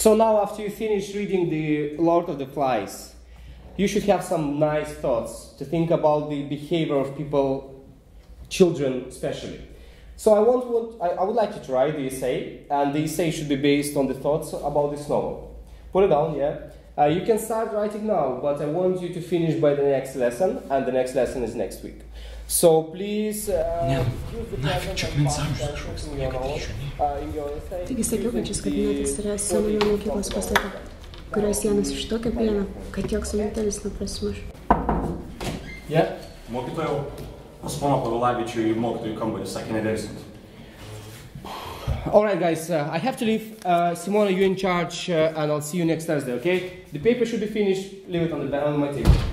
So now after you finish reading The Lord of the Flies, you should have some nice thoughts to think about the behavior of people, children especially. So I would like you to write the essay, and the essay should be based on the thoughts about this novel. Put it down, yeah? You can start writing now, but I want you to finish by the next lesson, and the next lesson is next week. So please use the present and past tenses in your essay. Taigi sakiau, kad šis kabinetas yra Seminio mokyklos pastate, kurios sienos iš tokio pieno, kad joks vienintelis neprasimuš. Yeah? Mokytojau, pas pono Pavelavičių į mokytojų kambarį sakė nedelsiant. Alright guys, I have to leave. Simona, you're in charge, and I'll see you next Thursday, okay? The paper should be finished. Leave it on my table.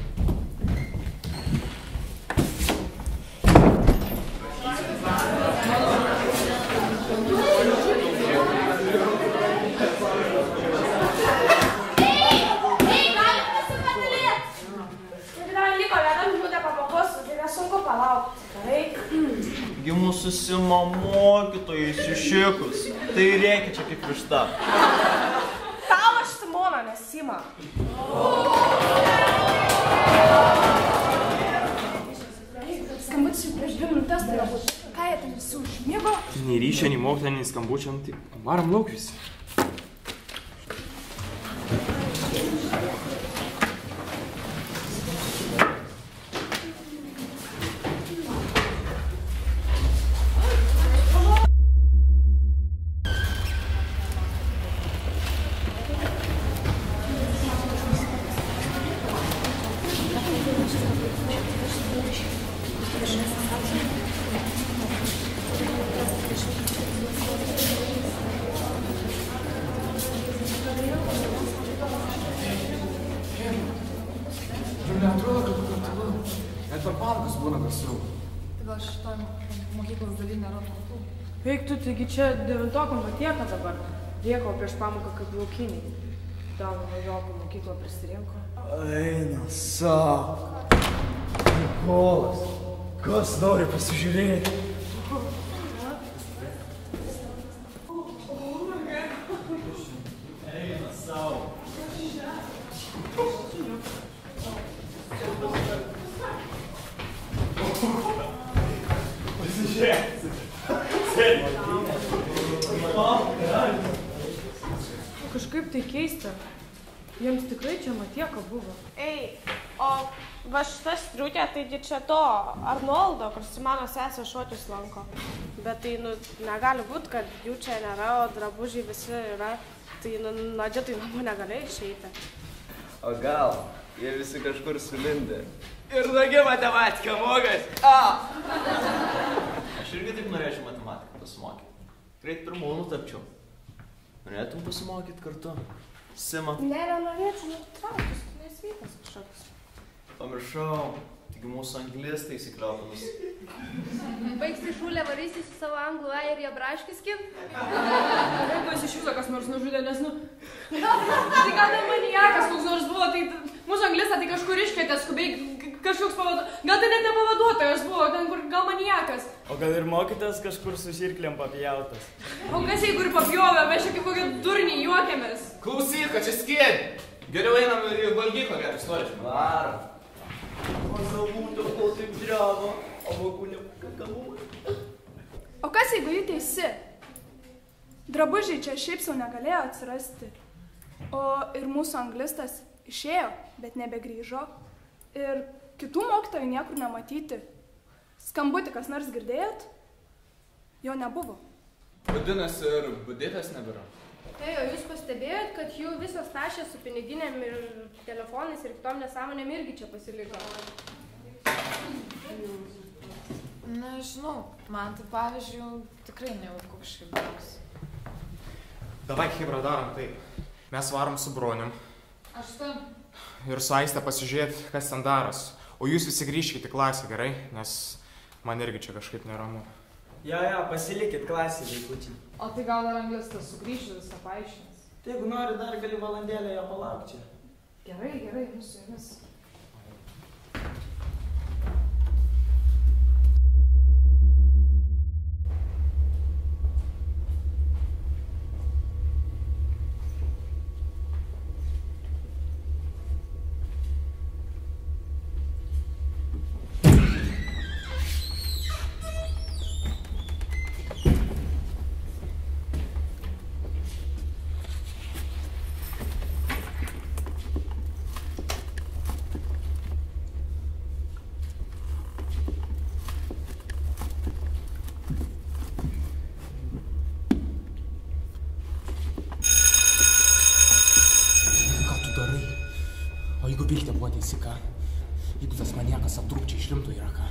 Mūsų Simo mokytojai iššikus, tai reikia čia kaip višta. Tau aš Simona, ne Sima. Skambutis jau prieš 2 minutes turėjo būti. Ką jie ten visi užmigo? Nei ryšio, nei mokytojo, nei skambučio, tai varom lauk visi. Eik tu, taigi čia 9-okam patieka dabar. Riekau prieš pamoką kaip laukiniai. Tau naujokų mokyklą prisirinko. Eina, sako. Nikolas, kas nori pasižiūrėti? Eina, savo. Pasižiūrėk. Kažkaip tai keista. Jiems tikrai čia Matieka buvo. Ei, o va šita striukė, taigi čia to Arnoldo, kur su mano sesė šokius lanko. Bet tai, negali būti, kad jų čia nėra, o drabužiai visi yra. Tai, Nadžia, tai namų negalėjo išeiti. O gal, jie visi kažkur sulindė. Ir nagi matematika mokas. Aš irgi taip norėčiau matematiką pasimokyti. Greit pirmūnų tapčiau. Norėtum pasimokyti kartu? Sima. Ne, nenorėčiau, traukus, tu nesveikas kažkoks. Pamiršau, tik mūsų anglistai įsikliopimus. Baigsi šūlę, varysi su savo anglų ir jo braškiski? Jeigu esi iš viso kas nors nužudė, nes, tai gal ne maniakas koks nors buvo, tai mūsų anglistą tai kažkur iškėtė, skubiai kažkoks pavaduotojas. Gal tai net ne pavaduotojas buvo, ten kur gal maniakas. O gal ir mokytas kažkur su žirklėm papjautas? O kas jeigu ir papjovė, mes čia kaip kokie durniai juokėmės. Klausyk, kad čia skėdi. Geriau einam ir į valgyklą, gerai, istoriškai. Varom. O galbūt kol taip dravo, o vokų nepakankamų. O kas jeigu ji teisi? Drabužiai čia šiaip sau negalėjo atsirasti. O ir mūsų anglistas išėjo, bet nebegrįžo. Ir kitų mokytojų niekur nematyti. Skambutį kas nors girdėjot? Jo nebuvo. Vadinasi, ir budėtas nebėra. Tai o jūs pastebėjot, kad jų visas tašė su piniginėm ir telefonais ir kitom nesąmonėm irgi čia pasiliko? Nežinau, man tai pavyzdžiui tikrai nejauku kažkaip daus. Davai, Hebra, darom taip. Mes varom su bronium. Aš tu. Ir su Aiste pasižiūrėti, kas ten daros. O jūs visi grįžkite į klasę, gerai? Nes man irgi čia kažkaip neramu. Jo, pasilikit klasį, vaikučiai. O tai gal dar anglistas sugrįš ir visą paaiškins? Tai jeigu nori, dar gali valandėlę jo palaukti čia. Gerai, mūsų jumis. kas aptrūkčiai iš rimto yra ką.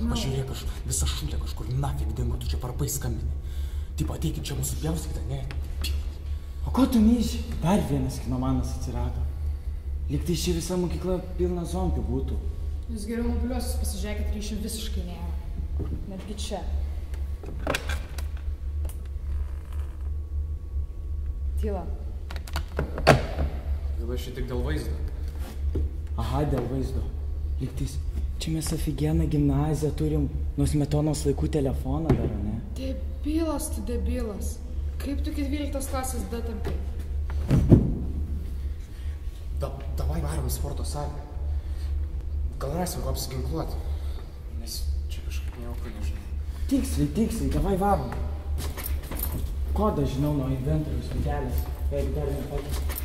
Pažiūrėk, visa šūlė kažkur nafig dingo, tu čia varpai skambini. Taip, ateikit čia mūsų pjauskite, ne? O ko tu myši? Dar vienas kinomanas atsirado. Lyg tai ši visa mokykla pilna zombių būtų. Jūs geriau mobiliuosius pasižiūrėkit, ryšių visiškai nėra. Netgi čia. Tyla. Gal aš tik dėl vaizdo. Aha, dėl vaizdo. Lyg tais, čia mes aфиgeną gimnaziją turim, nuo Smetonos laikų telefoną dar, ne? Debilas tu debilas. Kaip tu iki 12 klasės datampi? Davai varom į sporto salę. Gal rasim ko apsiginkluoti? Nes čia kažkaip nejauku, nežinau. Tiksliai, davai varom. Kodą žinau nuo inventoriaus lentelės, jeigu dar nepakeisti.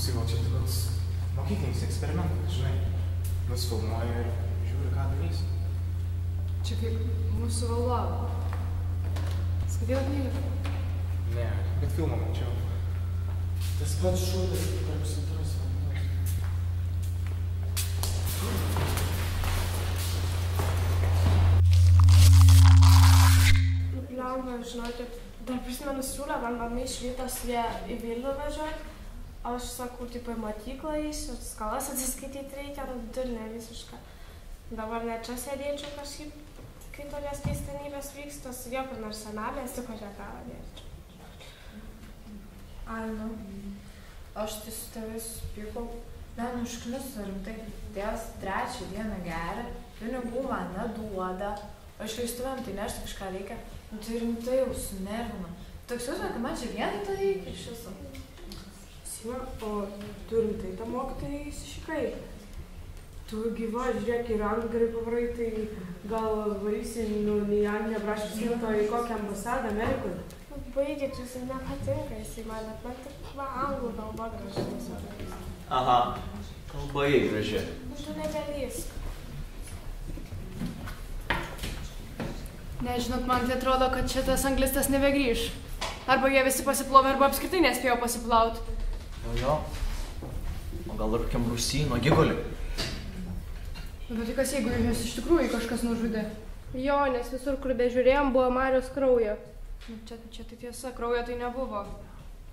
Gal čia tik koks mokyklinis eksperimentas, žinai. Mus filmuoja ir žiūri, ką darys. Čia kaip mūsų valdovą. Skaitėjau knygą? Ne, bet filmą mačiau. Tas pats šūdas per pusantros valandos. Bliamba, žinokit, dar prisimenu siūlę, man mama iš rytos jie į Vilnių važiuoti. Aš sakau, tipo, į mokyklą eisiu, skolas atsiskaityti reikia, durne visišką. Dabar net čia sėdėčiau kažkaip, kai tokias keistenybės vyksta, su jo kur nors senamės, tik kokią kavą dėčiau. Ai, nu, aš tai su tavais supykau, man užkniso rimtai, tėvas 3 dieną geria, pinigų man neduoda, o išleistuvėm tai nešti kažką reikia, nu tai rimtai jau sunervina. Toks jausmas, kad man čia vienai to reikia iš viso. O tu rimtai tą mokytoją įsišikaip. Tu gyva, žiūrėk, ir anglų gerai pavarai, tai gal varysi, į Angliją prašys rimto į kokią ambasadą Amerikoje? Baigit, jūs nepatinka, jisai man tik anglų kalba graži. Aha, kalba jai graži. Tu nebelysk. Nežinot, man tai atrodo, kad šitas anglistas nebegrįž. Arba jie visi pasiplovė, arba apskritai nespėjo pasiplauti. Jo. O gal ir kokiam Rusijai nuo Gigolį? Bet tai kas, jeigu jūs iš tikrųjų kažkas nužudė? Jo, nes visur, kur bežiūrėjom, buvo Marios kraujo. Čia tai tiesa, kraujo tai nebuvo.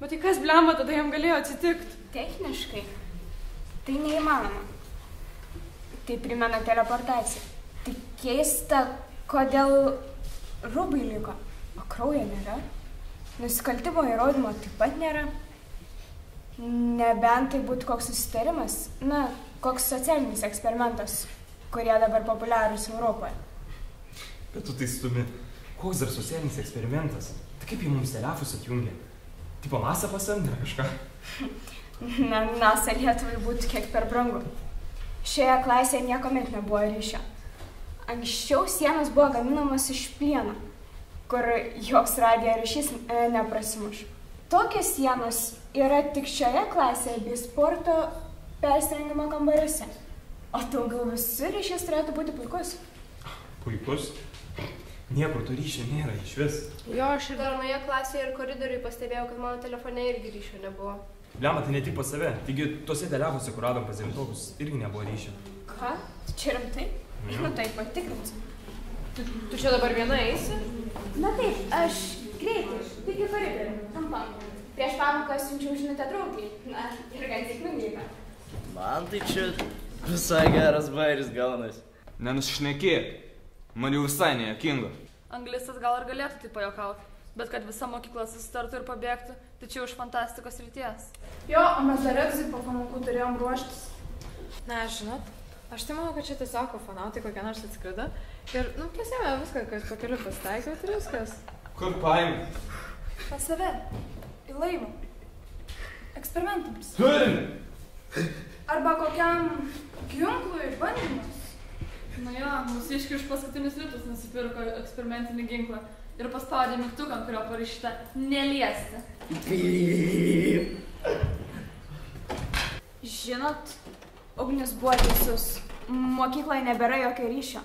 Bet tai kas, blemba, tada jam galėjo atsitikti? Techniškai tai neįmanoma. Tai primena teleportaciją. Tai keista, kodėl rūbai liko, o kraujo nėra. Nusikaltimo įrodymo taip pat nėra. Nebent tai būtų koks susitarimas, na, koks socialinis eksperimentas, kurie dabar populiarūs Europoje. Bet tu tai stumi. Koks dar socialinis eksperimentas? Tai kaip jie mums telefus atjungia? Tipo NASA pasamdė kažką? NASA Lietuvai būtų kiek per brangu. Šioje klasėje niekuomet nebuvo ryšio. Anksčiau sienos buvo gaminamas iš plieno, kur joks radijo ryšys neprasimuš. Tokios sienos yra tik šioje klasėje bei sporto persirengimo kambariuose. O daugiau visur ryšys turėtų būti puikus. Puikus? Niekur to ryšio nėra iš vis. Jo, aš ir dar nuoje klasėje ir koridoriui pastebėjau, kad mano telefone irgi ryšio nebuvo. Blemba, tai ne tik pas save. Taigi tuose telefonuose, kur radom pas 9-okus, irgi nebuvo ryšio. Ką? Čia rimtai? Nu tai patikrinsiu. Tu čia dabar viena eisi? Na taip, aš greitai, tik į koridorių. Prieš pamoką siunčiau žinutę draugiai. Na, ir gan sėkmingai. Man tai čia visai geras bairis gaunas. Nenusišnekėk. Man jau visai nejuokinga. Anglistas gal ir galėtų tai pajokauti, bet kad visa mokykla susitartų ir pabėgtų, tai čia už fantastikos ryties. Jo, o mes dar egzai po pamokų turėjom ruoštis. Na, žinot, aš tai manau, kad čia tiesiog ufonautai kokie nors atskrido ir, pasiėmė viską, kas pakeliu pasitaikė ir viskas. Kur paėmė? Pas save. Į laivą. Eksperimentams. Turim! Arba kokiam ginklui bandymas. Na jo, mūsiškiai už paskutinius litus nusipirko eksperimentinį ginklą ir paspaudė mygtuką, ant kurio parašyta neliesti. Žinot, Ugnius buvo teisus. Mokykloje nebėra jokio ryšio.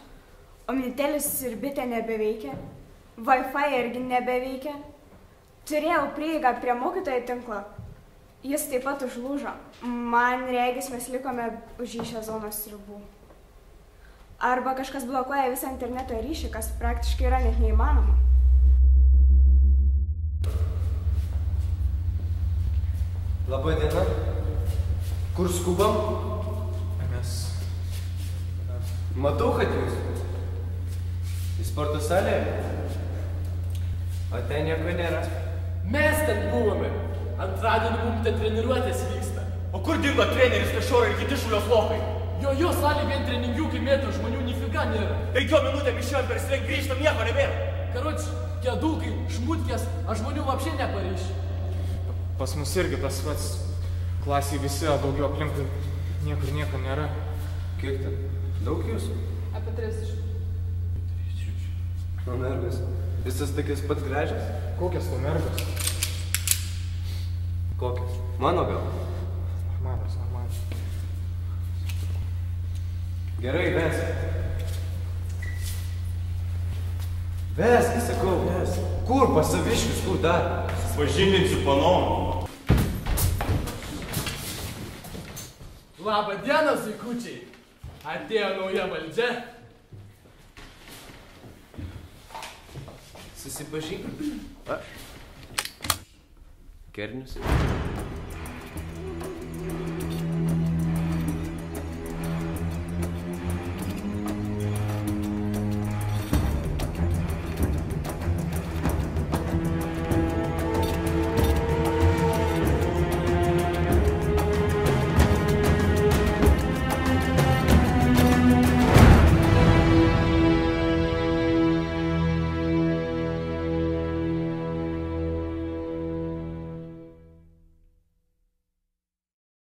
O minitelis ir bitė nebeveikia. Wi-Fi irgi nebeveikia. Turėjau prieigą prie mokytojo tinklo. Jis taip pat užlūžo. Man regis, mes likome už šią zonos ribų. Arba kažkas blokuoja visą interneto ryšį, kas praktiškai yra net neįmanoma. Labai diena. Kur skubam? Mes... Matau, kad jūs. Į sporto salę? O ten nieko nėra. Mes ten buvome. Antradienį mums ten treniruotės vyksta. O kur dingo treneris Kašorai ir kiti šulios lokai? Jo salė vien treningiukai metų, žmonių nifiga nėra. 5 minutėm išėjom per streik, grįžtam, nieko nebėra. Karoč, kedulkai, šmutkės, aš žmonių vapšiai neparyšiu. Pas mus irgi tas pats klasiai visi, o daugiau aplinkui niekur nieko nėra. Kiek ten? Daug jūsų? Apie 30. O mergas. Visas tokias pat gražias? Kokias to mergas? Kokias? Mano gal? Normalios. Gerai, vesk. Vesk, sakau, vesk. Kur pas saviškius, kur dar? Pažindinsiu panom. Labą dieną, zuikučiai. Atėjo nauja valdžia. Susipažink. Aš. Kernius.